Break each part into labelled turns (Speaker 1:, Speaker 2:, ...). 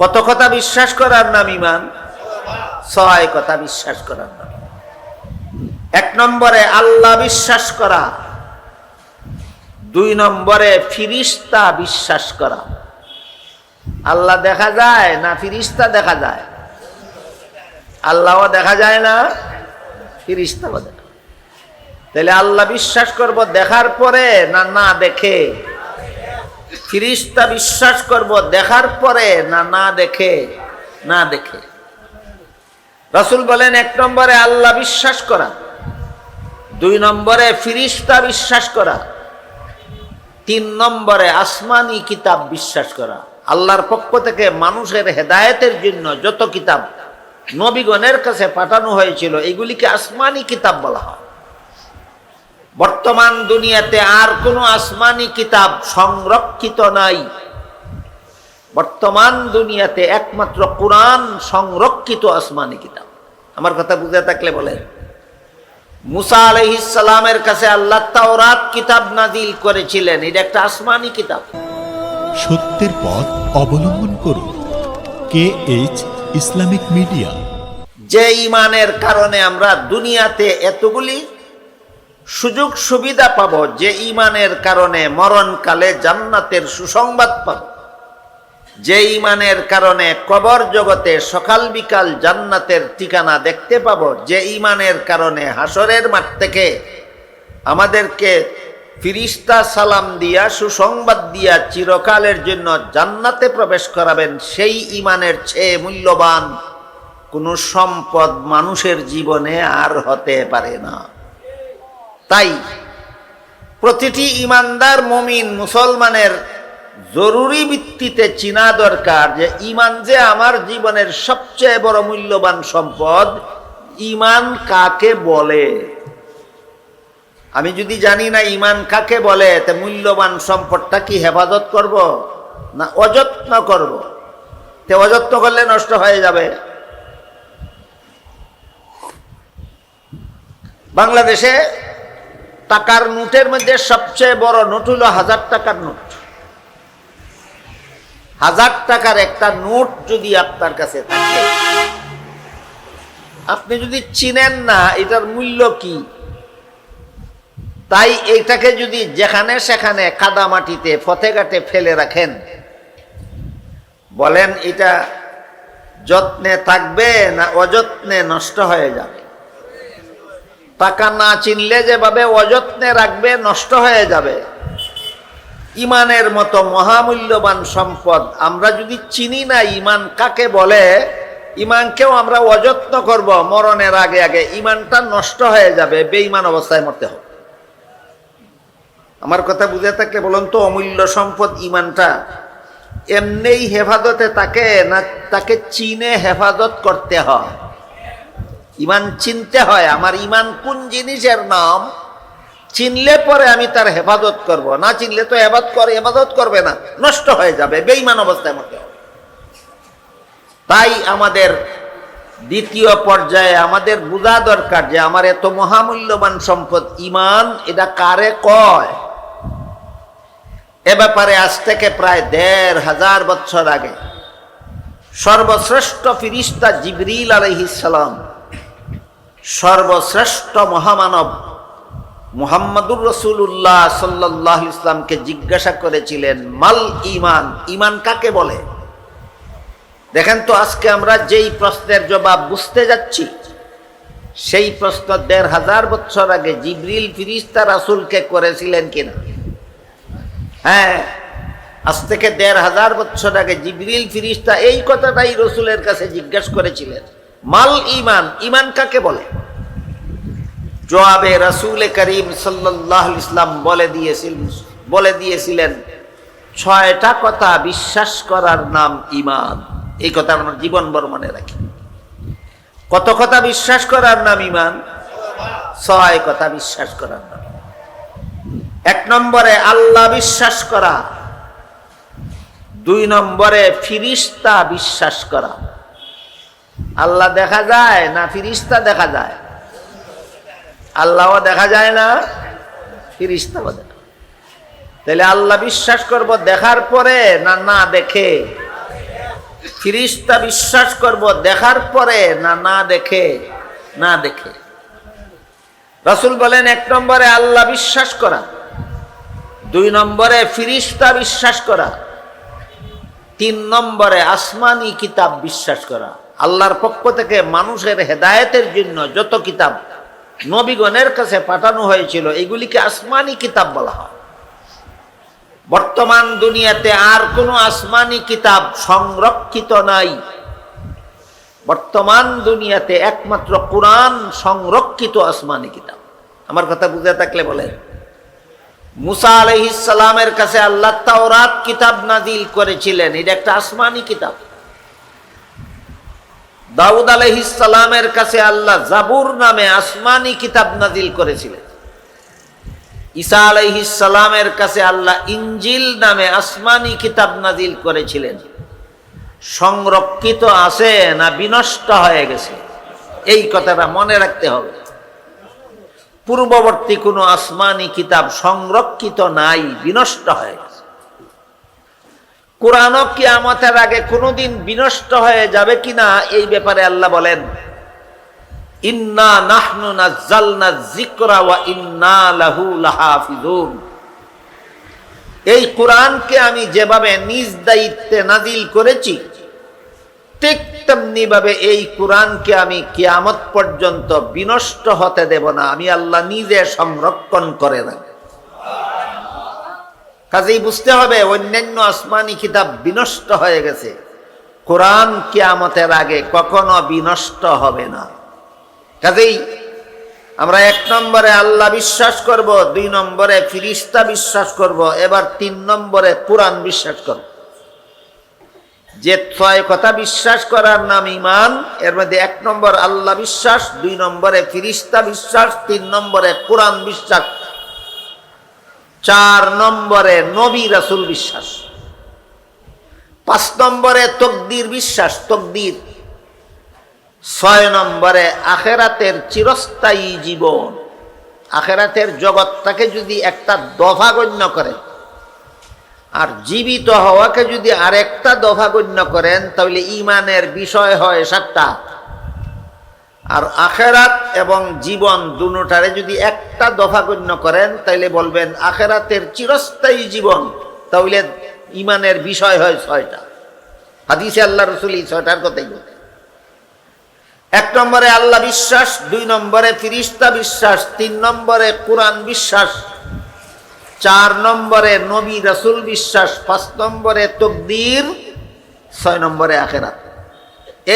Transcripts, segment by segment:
Speaker 1: কত কথা বিশ্বাস করার নাম ঈমান? 6 কথা বিশ্বাস করার নাম। 1 নম্বরে আল্লাহ বিশ্বাস করা, 2 নম্বরে ফিরিস্তা বিশ্বাস করা। আল্লাহ দেখা যায় না ফিরিস্তা দেখা যায়? আল্লাহও দেখা যায় না, ফিরিস্তাও দেখা। তাহলে আল্লাহ বিশ্বাস করব দেখার পরে না না দেখে? ফিরিস্তা বিশ্বাস করব দেখার পরে না না দেখে? না দেখে। রাসূল বলেন 1 নম্বরে আল্লাহ বিশ্বাস করা, 2 নম্বরে ফিরিস্তা বিশ্বাস করা, 3 নম্বরে আসমানি কিতাব বিশ্বাস করা। আল্লাহর পক্ষ থেকে মানুষের হেদায়েতের জন্য যত কিতাব নবীগণের কাছে পাঠানো হয়েছিল এগুলিকে আসমানি কিতাব বলা হয়। বর্তমান দুনিয়াতে আর কোনো আসমানি কিতাব সংরক্ষিত নাই। বর্তমান দুনিয়াতে একমাত্র কুরআন সংরক্ষিত আসমানি কিতাব। আমার কথা বুঝে থাকলে বলেন, মুসা আলাইহিস সালামের কাছে আল্লাহ তাওরাত কিতাব নাজিল করেছিলেন, এটা একটা আসমানি কিতাব।
Speaker 2: সত্যের পথ অবলম্বন করুন। KH Islamic media.
Speaker 1: যে ঈমানের কারণে আমরা দুনিয়াতে এতগুলি সুযোগ সুবিধা পাবো, যে ঈমানের কারণে মরণকালে জান্নাতের সুসংবাদ পাবো, যে ঈমানের কারণে কবর জগতে সকাল বিকাল জান্নাতের ঠিকানা দেখতে পাবো, যে ঈমানের কারণে হাসরের মাঠ থেকে আমাদেরকে ফিরিস্তা সালাম দিয়া সুসংবাদ দিয়া চিরকালের জন্য জান্নাতে প্রবেশ করাবেন, সেই ঈমানের চেয়ে মূল্যবান কোন সম্পদ মানুষের জীবনে আর হতে পারে না। তাই প্রতিটি ঈমানদার মুমিন মুসলমানের জরুরি ভিত্তিতে চিনা দরকার যে ঈমান যে আমার জীবনের সবচেয়ে বড় মূল্যবান সম্পদ। ঈমান কাকে বলে? আমি যদি জানি না ঈমান কাকে বলে, তে মূল্যবান সম্পদটা কি হেফাজত করব না অযত্ন করব? তে অযত্ন করলে নষ্ট হয়ে যাবে। বাংলাদেশে টাকার নোটের মধ্যে সবচেয়ে বড় নোট হলো 1000 টাকার নোট। 1000 টাকার একটা নোট যদি আপনার কাছে থাকে, আপনি যদি চিনেন না এটার মূল্য কি, তাই এইটাকে যদি যেখানে সেখানে কাদামাটিতে ফতেঘাটে ফেলে রাখেন, বলেন এটা যত্নে থাকবে না অযত্নে নষ্ট হয়ে যাবে? টাকা না চিনলে যেভাবে অযত্নে রাখবে নষ্ট হয়ে যাবে, ঈমানের মতো মহামূল্যবান সম্পদ আমরা যদি চিনি না ঈমান কাকে বলে, ঈমানকেও আমরা অযত্ন করব, মরণের আগে আগে ঈমানটা নষ্ট হয়ে যাবে, বেঈমান অবস্থায় মরতে হবে। আমার কথা বুঝে থাকলে বলুন তো, অমূল্য সম্পদ ঈমানটা এমনিই হেফাজতে থাকে না তাকে চিনে হেফাজত করতে হয়? ঈমান চিনতে হয়, আমার ঈমান কোন জিনিসের নাম, চিনলে পরে আমি তার হেফাজত করব, না চিনলে তো হেফাজত করবে না, নষ্ট হয়ে যাবে, বেঈমান অবস্থায় মরতে হবে। তাই আমাদের দ্বিতীয় পর্যায়ে আমাদের বোঝা দরকার যে আমার এত মহামূল্যবান সম্পদ ঈমান, এটা কারে কয়? এ ব্যাপারে আজ থেকে প্রায় 1500 বছর আগে সর্বশ্রেষ্ঠ ফিরিস্তা জিবরিল আলাইহিস সালাম সর্বশ্রেষ্ঠ মহামানব মুহাম্মদুর রাসূলুল্লাহ সাল্লাল্লাহু আলাইহি ওয়াসাল্লামকে জিজ্ঞাসা করেছিলেন, মাল ঈমান, ঈমান কাকে বলে? দেখেন তো আজকে আমরা যেই প্রশ্নের জবাব বুঝতে যাচ্ছি, সেই প্রশ্ন 1500 বছর আগে জিবরিল ফিরিস্তা রাসূলকে করেছিলেন কিনা? হ্যাঁ, আজ থেকে 1500 বছর আগে জিবরিল ফিরিস্তা এই কথাটাই রাসূলের কাছে জিজ্ঞাসা করেছিলেন, মাল ঈমান, ঈমান কাকে বলে? জবাবে রাসূল করিম সাল্লাল্লাহু আলাইহি ওয়াসাল্লাম বলে দিয়েছিলেন 6টা কথা বিশ্বাস করার নাম ঈমান। এই কথা আমরা জীবনভর মনে রাখি। কত কথা বিশ্বাস করার নাম ঈমান? 6 কথা বিশ্বাস করার নাম। 1 নম্বরে আল্লাহ বিশ্বাস করা, 2 নম্বরে ফিরিস্তা বিশ্বাস করা। আল্লাহ দেখা যায় না ফিরিস্তা দেখা যায়? আল্লাহও দেখা যায় না, ফিরিস্তাও দেখা। তাহলে আল্লাহ বিশ্বাস করব দেখার পরে না না দেখে? ফিরিস্তা বিশ্বাস করব দেখার পরে না না দেখে? না দেখে। রাসূল বলেন 1 নম্বরে আল্লাহ বিশ্বাস করা, 2 নম্বরে ফিরিস্তা বিশ্বাস করা, 3 নম্বরে আসমানি কিতাব বিশ্বাস করা। আল্লাহর পক্ষ থেকে মানুষের হেদায়েতের জন্য যত কিতাব নবীগণের কাছে পাঠানো হয়েছিল এগুলিকে আসমানি কিতাব বলা হয়। বর্তমান দুনিয়াতে আর কোনো আসমানি কিতাব সংরক্ষিত নাই। বর্তমান দুনিয়াতে একমাত্র কুরআন সংরক্ষিত আসমানি কিতাব। আমার কথা বুঝে থাকলে বলেন, মুসা আলাইহিস সালামের কাছে আল্লাহ তাওরাত কিতাব নাজিল করেছিলেন, এটা একটা আসমানি কিতাব। দাউদ আলাইহিস সালামের কাছে আল্লাহ জাবুর নামে আসমানি কিতাব নাজিল করেছিলেন। ঈসা আলাইহিস সালামের কাছে আল্লাহ ইনজিল নামে আসমানি কিতাব নাজিল করেছিলেন। সংরক্ষিত আছে না বিনষ্ট হয়ে গেছে? এই কথাটা মনে রাখতে হবে। পূর্ববর্তী কোনো আসমানি কিতাব সংরক্ষিত নাই, বিনষ্ট হয়ে গেছে। কোরআনও কিয়ামতের আগে কোনোদিন বিনষ্ট হয়ে যাবে কিনা এই ব্যাপারে আল্লাহ বলেন, ইন্না নাহনু নাযালনা যিকরা ওয়া ইন্না লাহু লাহাফিজুন। এই কোরআনকে আমি যেভাবে নিজ দায়িত্বে নাজিল করেছি ঠিক তেমনি ভাবে এই কোরআনকে আমি কিয়ামত পর্যন্ত বিনষ্ট হতে দেব না। আমি আল্লাহ নিজে সংরক্ষণ করে রাখব। কাজেই বুঝতে হবে অন্যান্য আসমানি কিতাব বিনষ্ট হয়ে গেছে, কোরআন কিয়ামতের আগে কখনো বিনষ্ট হবে না। কাজেই আমরা 1 নম্বরে আল্লাহ বিশ্বাস করব, 2 নম্বরে ফিরিস্তা বিশ্বাস করব, এবার 3 নম্বরে কোরআন বিশ্বাস করব। যে 6 কথা বিশ্বাস করার নাম ঈমান, এর মধ্যে 1 নম্বর আল্লাহ বিশ্বাস, 2 নম্বরে ফিরিস্তা বিশ্বাস, 3 নম্বরে কোরআন বিশ্বাস, 4 নম্বরে নবী রাসূল বিশ্বাস, 5 নম্বরে তকদির বিশ্বাস, তকদির, 6 নম্বরে আখিরাতের চিরস্থায়ী জীবন। আখিরাতের জগৎটাকে যদি একটা দফা গণ্য করেন আর জীবিত হওয়াকে যদি আরেকটা দফা গণ্য করেন তাহলে ঈমানের বিষয় হয় 7টা। আর আখিরাত এবং জীবন দুটোটারে যদি একটা দফা গণ্য করেন তাহলে বলবেন আখিরাতের চিরস্থায়ী জীবন, তাহলে ঈমানের বিষয় হয় 6টা। হাদিসে আল্লাহ রাসূল এই 6টার কথাই বলেন। 1 নম্বরে আল্লাহ বিশ্বাস, 2 নম্বরে ফিরিস্তা বিশ্বাস, 3 নম্বরে কোরআন বিশ্বাস, 4 নম্বরে নবী রাসূল বিশ্বাস, 5 নম্বরে তকদির, 6 নম্বরে আখিরাত।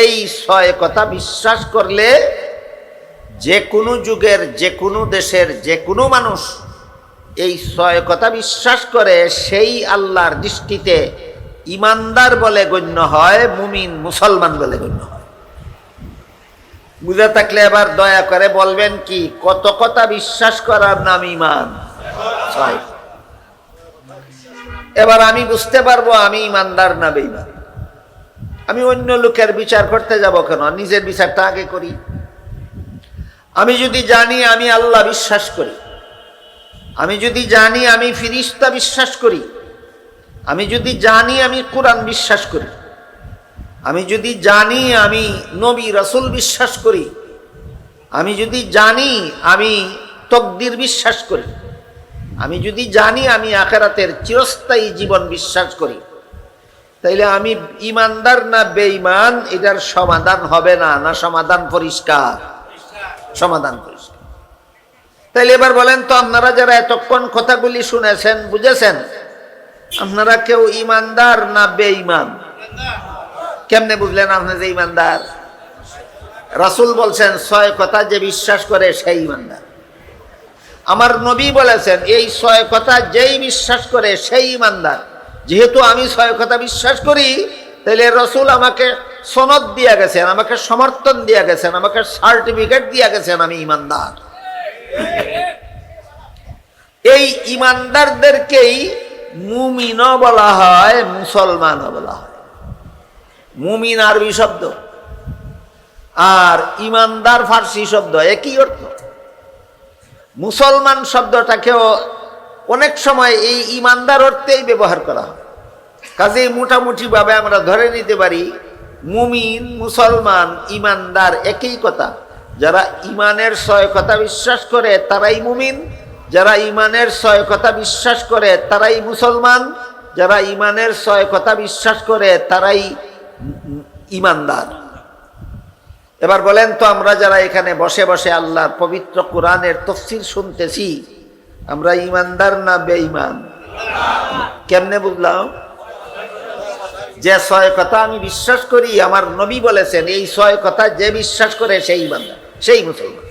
Speaker 1: এই 6 কথা বিশ্বাস করলে যে কোনো যুগের, যে কোনো দেশের, যে কোনো মানুষ এই 6 কথা বিশ্বাস করে সেই আল্লাহর দৃষ্টিতে ঈমানদার বলে গণ্য হয়, মুমিন মুসলমান বলে গণ্য হয়। বুঝে থাকলে এবার দয়া করে বলবেন কি কত কথা বিশ্বাস করার নাম ঈমান? 6। এবার আমি বুঝতে পারবো আমি ঈমানদার না বেঈমান। আমি অন্য লোকের বিচার করতে যাব কেন? নিজের বিচারটা আগে করি। আমি যদি জানি আমি আল্লাহ বিশ্বাস করি, আমি যদি জানি আমি ফিরিস্তা বিশ্বাস করি, আমি যদি জানি আমি কোরআন বিশ্বাস করি, আমি যদি জানি আমি নবী রাসূল বিশ্বাস করি, আমি যদি জানি আমি তকদির বিশ্বাস করি, আমি যদি জানি আমি আখিরাতের চিরস্থায়ী জীবন বিশ্বাস করি, তাইলে আমি ঈমানদার না বেঈমান এটার সমাধান হবে না? না সমাধান পরিষ্কার? সমাধান পরিষ্কার। তাইলে এবার বলেন তো, আপনারা যারা এতক্ষণ কথাগুলি শুনেছেন, বুঝেছেন, আপনারা কেউ ঈমানদার না বেঈমান? কেমনে বুঝলেন আপনি যে ঈমানদার? রাসূল বলছেন 6 কথা যে বিশ্বাস করে সেই ঈমানদার। আমার নবী বলেছেন এই 6 কথা যেই বিশ্বাস করে সেই ঈমানদার। যেহেতু আমি 6 কথা বিশ্বাস করি, তাহলে রাসূল আমাকে সনদ দিয়ে গেছেন, আমাকে সমর্থন দিয়ে গেছেন, আমাকে সার্টিফিকেট দিয়ে গেছেন আমি ঈমানদার। এই ঈমানদারদেরকেই মুমিনও বলা হয়, মুসলমানও বলা হয়। মুমিন আরবি শব্দ আর ঈমানদার ফার্সি শব্দ, একই অর্থ। মুসলমান শব্দটাকেও অনেক সময় এই ঈমানদার অর্থেই ব্যবহার করা হয়। কাজেই মোটামুটি ভাবে আমরা ধরে নিতে পারি মুমিন, মুসলমান, ইমানদার একই কথা। যারা ইমানের 6 কথা বিশ্বাস করে তারাই মুমিন, যারা ইমানের 6 কথা বিশ্বাস করে তারাই মুসলমান, যারা ইমানের 6 কথা বিশ্বাস করে তারাই ইমানদার। এবার বলেন তো, আমরা যারা এখানে বসে বসে আল্লাহর পবিত্র কোরআনের তাফসীর শুনতেছি, আমরা ইমানদার না বেঈমান? কেমনে বুঝলাম? যে 6 কথা আমি বিশ্বাস করি, আমার নবী বলেছেন এই 6 কথা যে বিশ্বাস করে সেই ইমানদার, সেই মুসলমান।